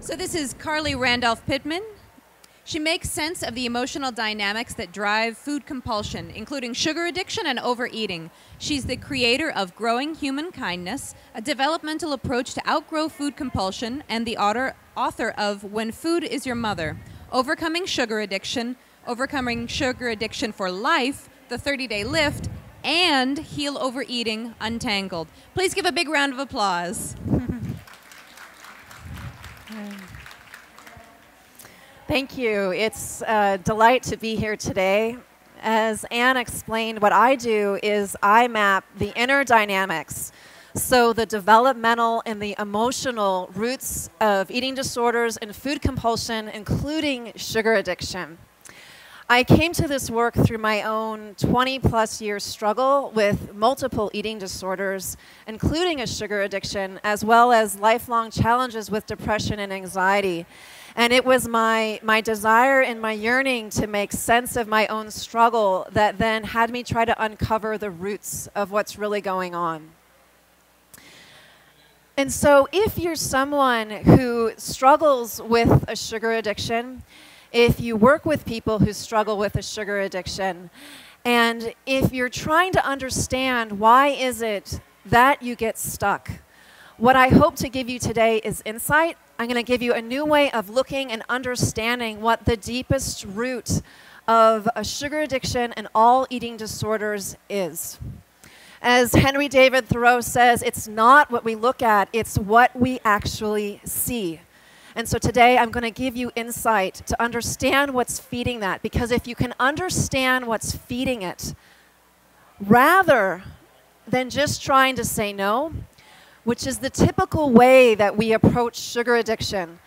So this is Carly Randolph Pitman. She makes sense of the emotional dynamics that drive food compulsion, including sugar addiction and overeating. She's the creator of Growing Human Kindness, a developmental approach to outgrow food compulsion, and the author of When Food is Your Mother, Overcoming Sugar Addiction for Life, The 30-Day Lift, and Heal Overeating Untangled. Please give a big round of applause. Thank you. It's a delight to be here today. As Anne explained, what I do is I map the inner dynamics, so the developmental and the emotional roots of eating disorders and food compulsion, including sugar addiction. I came to this work through my own 20-plus year struggle with multiple eating disorders, including a sugar addiction, as well as lifelong challenges with depression and anxiety. And it was my desire and my yearning to make sense of my own struggle that then had me try to uncover the roots of what's really going on. And so if you're someone who struggles with a sugar addiction, if you work with people who struggle with a sugar addiction, and if you're trying to understand why is it that you get stuck, what I hope to give you today is insight. I'm going to give you a new way of looking and understanding what the deepest root of a sugar addiction and all eating disorders is. As Henry David Thoreau says, it's not what we look at, it's what we actually see. And so today I'm going to give you insight to understand what's feeding that, because if you can understand what's feeding it, rather than just trying to say no, which is the typical way that we approach sugar addiction.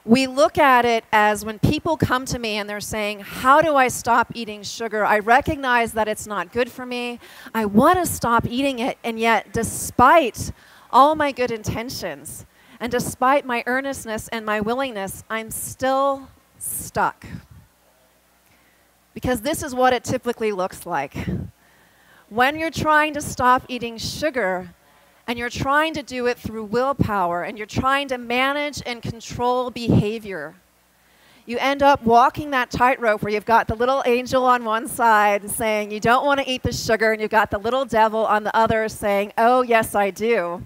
We look at it as when people come to me and they're saying, how do I stop eating sugar? I recognize that it's not good for me. I want to stop eating it. And yet, despite all my good intentions, and despite my earnestness and my willingness, I'm still stuck. Because this is what it typically looks like. When you're trying to stop eating sugar, and you're trying to do it through willpower, and you're trying to manage and control behavior, you end up walking that tightrope where you've got the little angel on one side saying you don't want to eat the sugar, and you've got the little devil on the other saying, oh, yes, I do.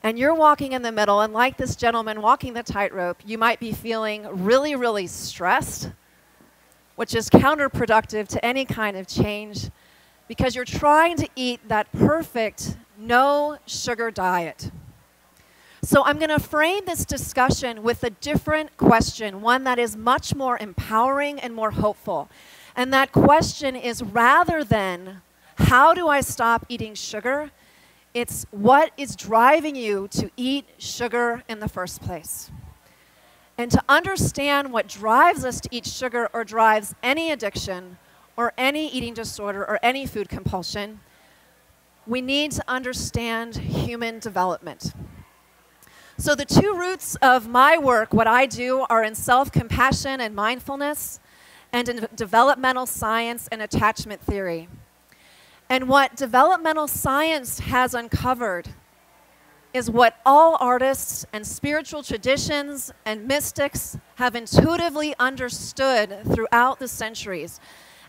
And you're walking in the middle, and like this gentleman walking the tightrope, you might be feeling really, really stressed, which is counterproductive to any kind of change, because you're trying to eat that perfect no sugar diet. So I'm going to frame this discussion with a different question, one that is much more empowering and more hopeful. And that question is, rather than how do I stop eating sugar, it's what is driving you to eat sugar in the first place. And to understand what drives us to eat sugar or drives any addiction or any eating disorder or any food compulsion, we need to understand human development. So the two roots of my work, what I do, are in self-compassion and mindfulness, and in developmental science and attachment theory. And what developmental science has uncovered is what all artists and spiritual traditions and mystics have intuitively understood throughout the centuries.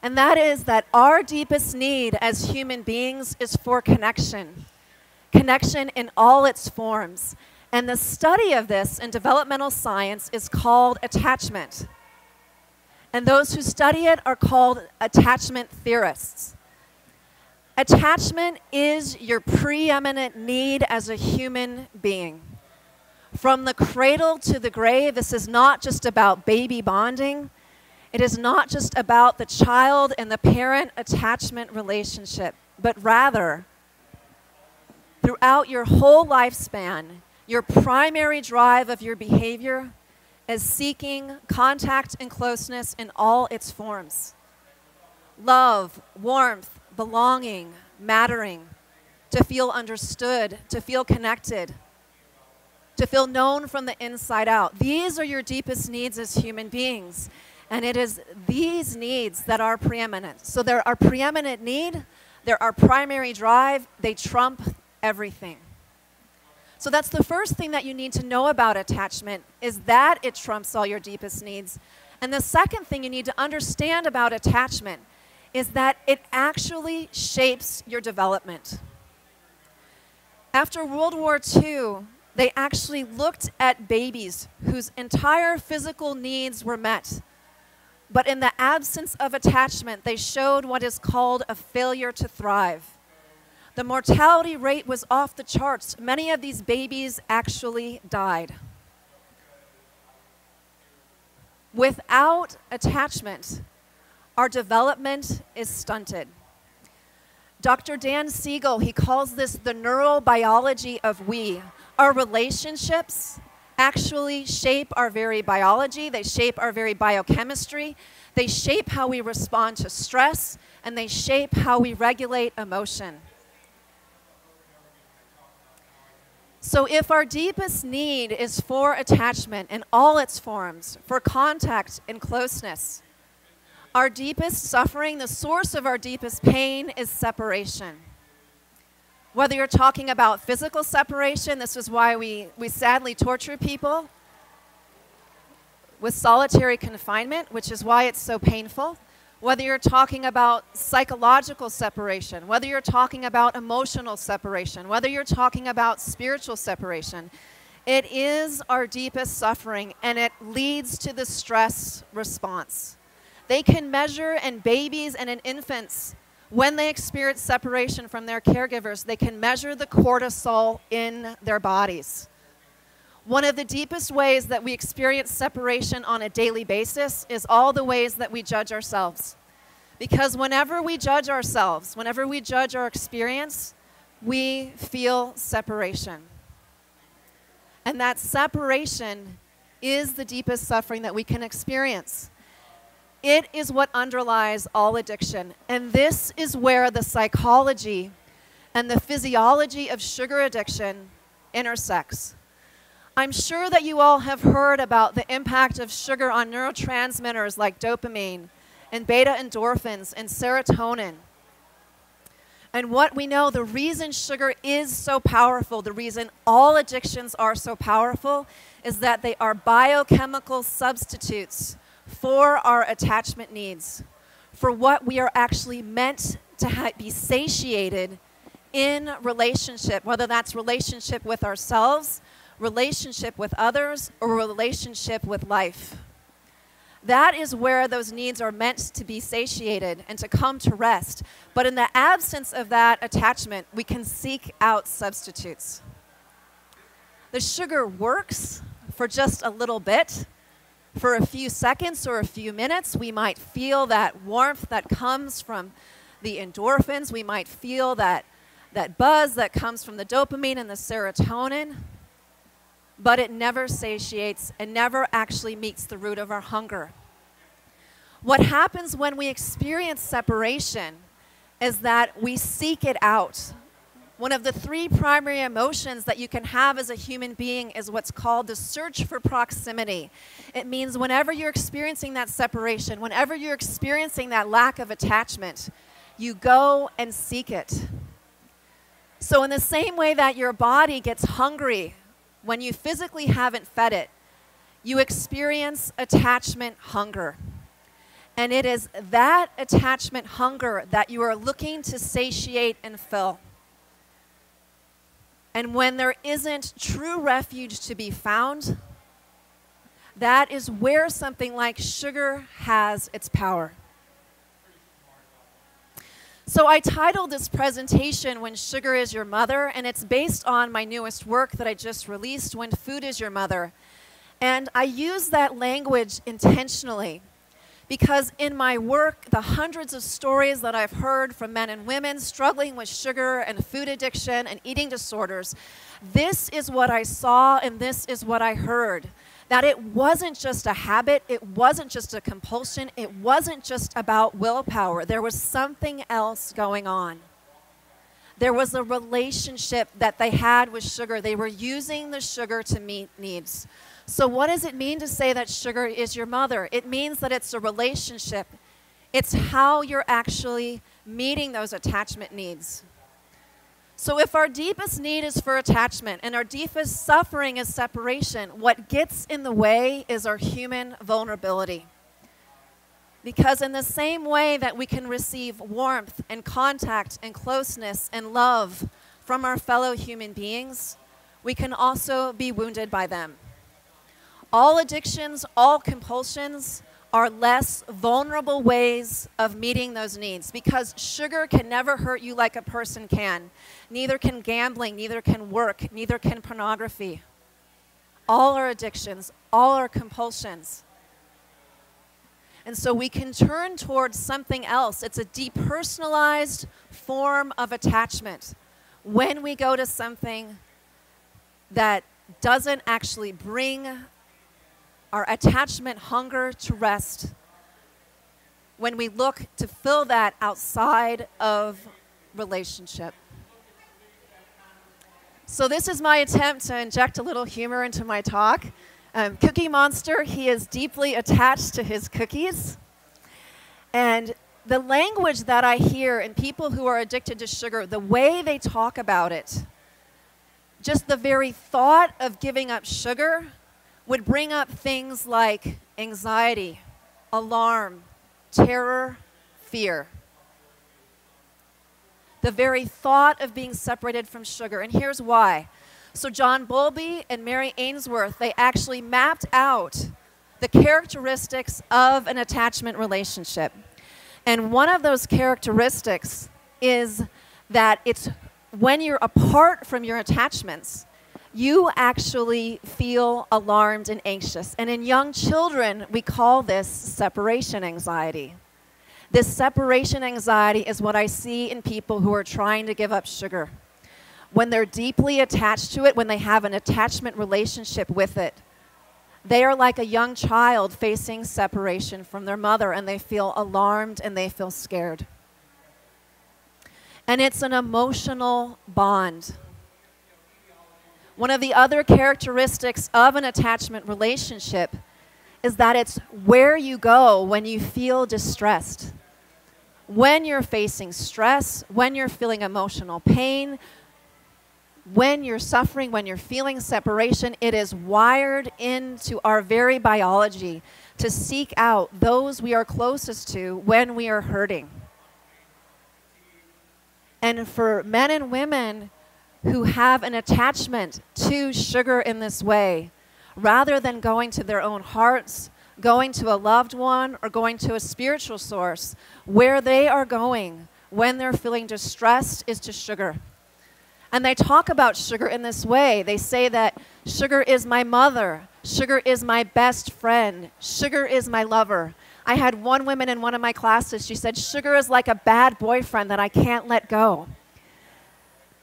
And that is that our deepest need as human beings is for connection. Connection in all its forms. And the study of this in developmental science is called attachment. And those who study it are called attachment theorists. Attachment is your preeminent need as a human being. From the cradle to the grave, this is not just about baby bonding. It is not just about the child and the parent attachment relationship, but rather, throughout your whole lifespan, your primary drive of your behavior is seeking contact and closeness in all its forms. Love, warmth, belonging, mattering, to feel understood, to feel connected, to feel known from the inside out. These are your deepest needs as human beings. And it is these needs that are preeminent. So they're our preeminent need, they're our primary drive, they trump everything. So that's the first thing that you need to know about attachment, is that it trumps all your deepest needs. And the second thing you need to understand about attachment is that it actually shapes your development. After World War II, they actually looked at babies whose entire physical needs were met. But in the absence of attachment, they showed what is called a failure to thrive. The mortality rate was off the charts. Many of these babies actually died. Without attachment, our development is stunted. Dr. Dan Siegel, he calls this the neurobiology of we. Our relationships actually shape our very biology. They shape our very biochemistry. They shape how we respond to stress, and they shape how we regulate emotion. So if our deepest need is for attachment in all its forms, for contact and closeness, our deepest suffering, the source of our deepest pain, is separation. Whether you're talking about physical separation, this is why we sadly torture people with solitary confinement, which is why it's so painful. Whether you're talking about psychological separation, whether you're talking about emotional separation, whether you're talking about spiritual separation, it is our deepest suffering, and it leads to the stress response. They can measure in babies and in infants, when they experience separation from their caregivers, they can measure the cortisol in their bodies. One of the deepest ways that we experience separation on a daily basis is all the ways that we judge ourselves. Because whenever we judge ourselves, whenever we judge our experience, we feel separation. And that separation is the deepest suffering that we can experience. It is what underlies all addiction. And this is where the psychology and the physiology of sugar addiction intersects. I'm sure that you all have heard about the impact of sugar on neurotransmitters like dopamine and beta endorphins and serotonin. And what we know, the reason sugar is so powerful, the reason all addictions are so powerful, is that they are biochemical substitutes for our attachment needs, for what we are actually meant to be satiated in relationship, whether that's relationship with ourselves, relationship with others, or relationship with life. That is where those needs are meant to be satiated and to come to rest. But in the absence of that attachment, we can seek out substitutes. The sugar works for just a little bit. For a few seconds or a few minutes, we might feel that warmth that comes from the endorphins. We might feel that buzz that comes from the dopamine and the serotonin. But it never satiates and never actually meets the root of our hunger. What happens when we experience separation is that we seek it out. One of the three primary emotions that you can have as a human being is what's called the search for proximity. It means whenever you're experiencing that separation, whenever you're experiencing that lack of attachment, you go and seek it. So in the same way that your body gets hungry when you physically haven't fed it, you experience attachment hunger. And it is that attachment hunger that you are looking to satiate and fill. And when there isn't true refuge to be found, that is where something like sugar has its power. So I titled this presentation, When Sugar is Your Mother, and it's based on my newest work that I just released, When Food is Your Mother. And I use that language intentionally because in my work, the hundreds of stories that I've heard from men and women struggling with sugar and food addiction and eating disorders, this is what I saw and this is what I heard. That it wasn't just a habit, it wasn't just a compulsion, it wasn't just about willpower. There was something else going on. There was a relationship that they had with sugar. They were using the sugar to meet needs. So what does it mean to say that sugar is your mother? It means that it's a relationship. It's how you're actually meeting those attachment needs. So if our deepest need is for attachment and our deepest suffering is separation, what gets in the way is our human vulnerability. Because in the same way that we can receive warmth and contact and closeness and love from our fellow human beings, we can also be wounded by them. All addictions, all compulsions are less vulnerable ways of meeting those needs, because sugar can never hurt you like a person can. Neither can gambling, neither can work, neither can pornography. All are addictions, all are compulsions. And so we can turn towards something else. It's a depersonalized form of attachment. When we go to something that doesn't actually bring our attachment hunger to rest, when we look to fill that outside of relationship. So this is my attempt to inject a little humor into my talk. Cookie Monster, he is deeply attached to his cookies. And the language that I hear in people who are addicted to sugar, the way they talk about it, just the very thought of giving up sugar would bring up things like anxiety, alarm, terror, fear. The very thought of being separated from sugar. And here's why. So John Bowlby and Mary Ainsworth, they actually mapped out the characteristics of an attachment relationship. And one of those characteristics is that it's when you're apart from your attachments, you actually feel alarmed and anxious. And in young children, we call this separation anxiety. This separation anxiety is what I see in people who are trying to give up sugar. When they're deeply attached to it, when they have an attachment relationship with it, they are like a young child facing separation from their mother, and they feel alarmed and they feel scared. And it's an emotional bond. One of the other characteristics of an attachment relationship is that it's where you go when you feel distressed. When you're facing stress, when you're feeling emotional pain, when you're suffering, when you're feeling separation, it is wired into our very biology to seek out those we are closest to when we are hurting. And for men and women who have an attachment to sugar in this way, rather than going to their own hearts, going to a loved one, or going to a spiritual source, where they are going when they're feeling distressed is to sugar. And they talk about sugar in this way. They say that sugar is my mother, sugar is my best friend, sugar is my lover. I had one woman in one of my classes, she said, sugar is like a bad boyfriend that I can't let go.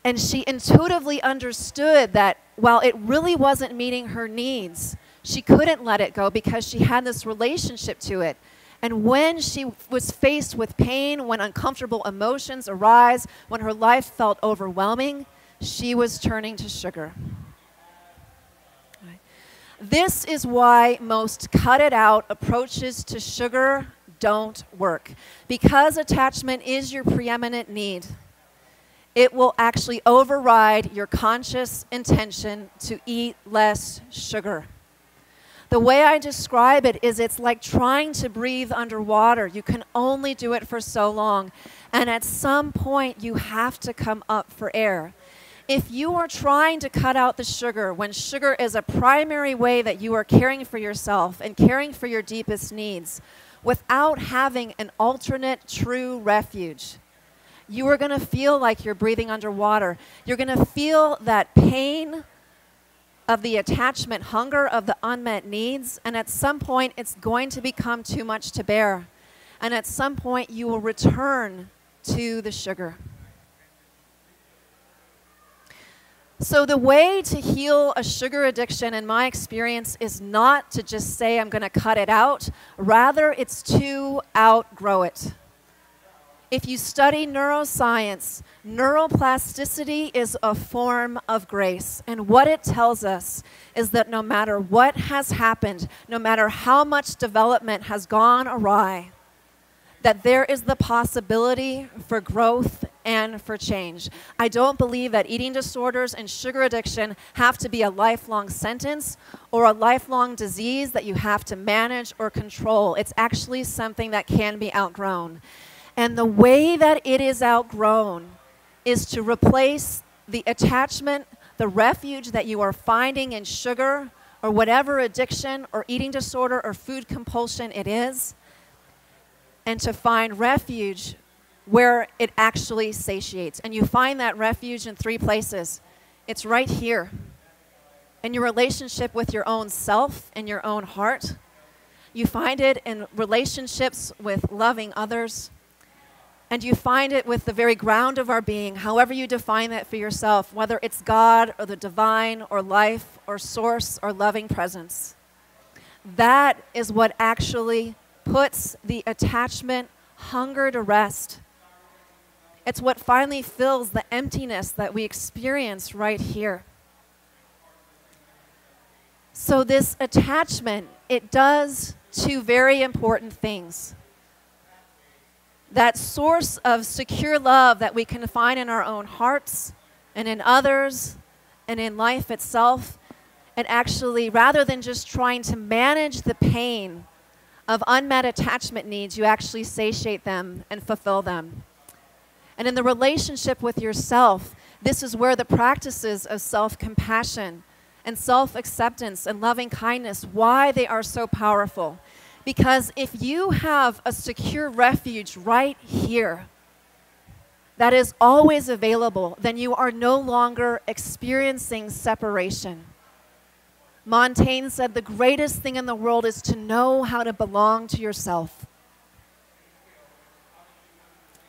And she intuitively understood that while it really wasn't meeting her needs, she couldn't let it go because she had this relationship to it. And when she was faced with pain, when uncomfortable emotions arise, when her life felt overwhelming, she was turning to sugar. This is why most cut-it-out approaches to sugar don't work. Because attachment is your preeminent need, it will actually override your conscious intention to eat less sugar. The way I describe it is it's like trying to breathe underwater. You can only do it for so long. And at some point, you have to come up for air. If you are trying to cut out the sugar when sugar is a primary way that you are caring for yourself and caring for your deepest needs, without having an alternate true refuge, you are going to feel like you're breathing underwater. You're going to feel that pain of the attachment, hunger of the unmet needs, and at some point it's going to become too much to bear. And at some point you will return to the sugar. So the way to heal a sugar addiction, in my experience, is not to just say, I'm going to cut it out. Rather, it's to outgrow it. If you study neuroscience, neuroplasticity is a form of grace. And what it tells us is that no matter what has happened, no matter how much development has gone awry, that there is the possibility for growth and for change. I don't believe that eating disorders and sugar addiction have to be a lifelong sentence or a lifelong disease that you have to manage or control. It's actually something that can be outgrown. And the way that it is outgrown is to replace the attachment, the refuge that you are finding in sugar or whatever addiction or eating disorder or food compulsion it is, and to find refuge where it actually satiates. And you find that refuge in 3 places. It's right here, in your relationship with your own self and your own heart. You find it in relationships with loving others. And you find it with the very ground of our being, however you define that for yourself, whether it's God or the divine or life or source or loving presence. That is what actually puts the attachment hunger to rest. It's what finally fills the emptiness that we experience right here. So this attachment, it does 2 very important things. That source of secure love that we can find in our own hearts and in others and in life itself, and actually, rather than just trying to manage the pain of unmet attachment needs, you actually satiate them and fulfill them. And in the relationship with yourself, this is where the practices of self-compassion and self-acceptance and loving kindness, why they are so powerful. Because if you have a secure refuge right here that is always available, then you are no longer experiencing separation. Montaigne said the greatest thing in the world is to know how to belong to yourself.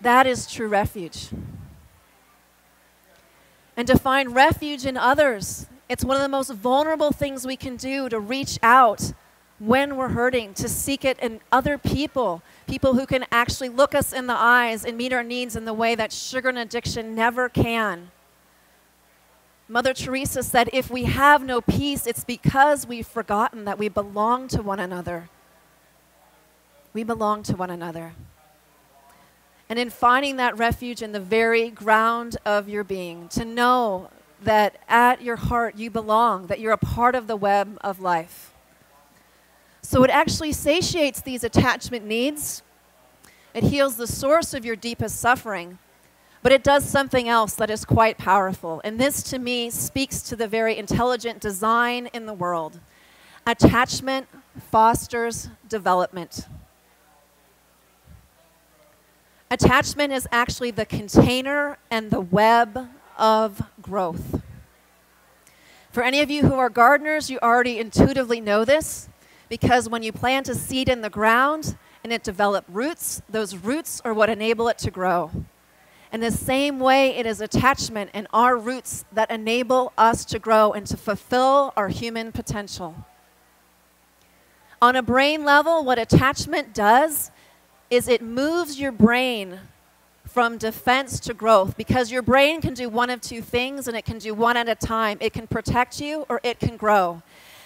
That is true refuge. And to find refuge in others, it's one of the most vulnerable things we can do, to reach out when we're hurting, to seek it in other people, people who can actually look us in the eyes and meet our needs in the way that sugar and addiction never can. Mother Teresa said, if we have no peace, it's because we've forgotten that we belong to one another. We belong to one another. And in finding that refuge in the very ground of your being, to know that at your heart you belong, that you're a part of the web of life. So it actually satiates these attachment needs. It heals the source of your deepest suffering. But it does something else that is quite powerful. And this, to me, speaks to the very intelligent design in the world. Attachment fosters development. Attachment is actually the container and the web of growth. For any of you who are gardeners, you already intuitively know this, because when you plant a seed in the ground and it develops roots, those roots are what enable it to grow. In the same way, it is attachment and our roots that enable us to grow and to fulfill our human potential. On a brain level, what attachment does is it moves your brain from defense to growth, because your brain can do one of 2 things, and it can do one at a time. It can protect you or it can grow.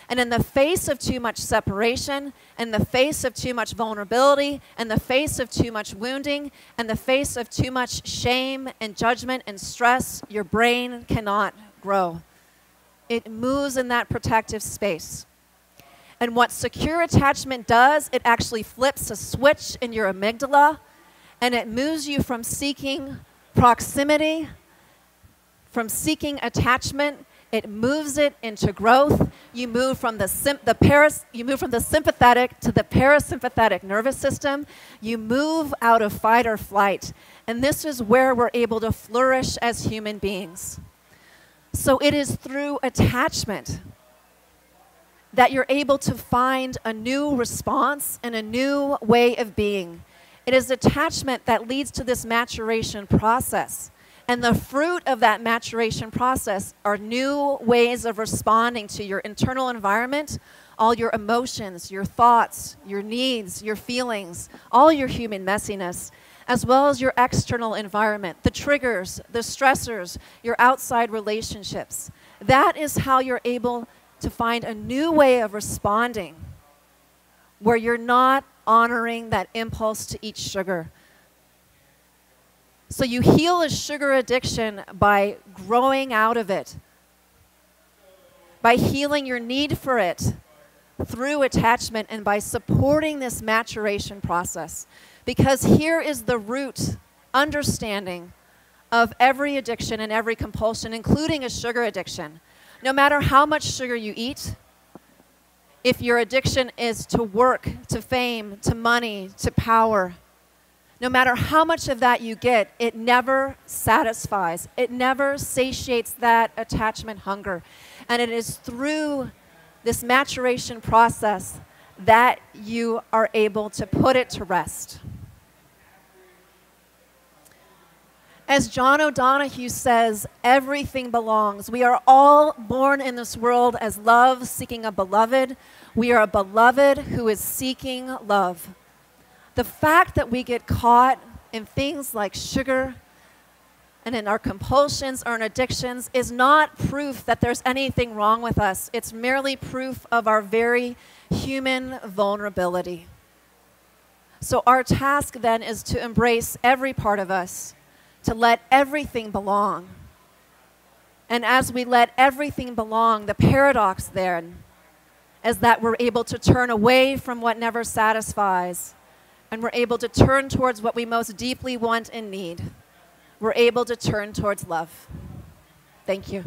And in the face of too much separation, in the face of too much vulnerability, in the face of too much wounding, in the face of too much shame and judgment and stress, your brain cannot grow. It moves in that protective space. And what secure attachment does, it actually flips a switch in your amygdala, and it moves you from seeking proximity, from seeking attachment. It moves it into growth. You move from the sympathetic to the parasympathetic nervous system. You move out of fight or flight. And this is where we're able to flourish as human beings. So it is through attachment that you're able to find a new response and a new way of being. It is attachment that leads to this maturation process. And the fruit of that maturation process are new ways of responding to your internal environment, all your emotions, your thoughts, your needs, your feelings, all your human messiness, as well as your external environment, the triggers, the stressors, your outside relationships. That is how you're able to find a new way of responding where you're not honoring that impulse to eat sugar. So you heal a sugar addiction by growing out of it, by healing your need for it through attachment, and by supporting this maturation process. Because here is the root understanding of every addiction and every compulsion, including a sugar addiction. No matter how much sugar you eat, if your addiction is to work, to fame, to money, to power, no matter how much of that you get, it never satisfies. It never satiates that attachment hunger. And it is through this maturation process that you are able to put it to rest. As John O'Donohue says, everything belongs. We are all born in this world as love, seeking a beloved. We are a beloved who is seeking love. The fact that we get caught in things like sugar and in our compulsions or in addictions is not proof that there's anything wrong with us. It's merely proof of our very human vulnerability. So our task then is to embrace every part of us, to let everything belong. And as we let everything belong, the paradox then is that we're able to turn away from what never satisfies, and we're able to turn towards what we most deeply want and need. We're able to turn towards love. Thank you.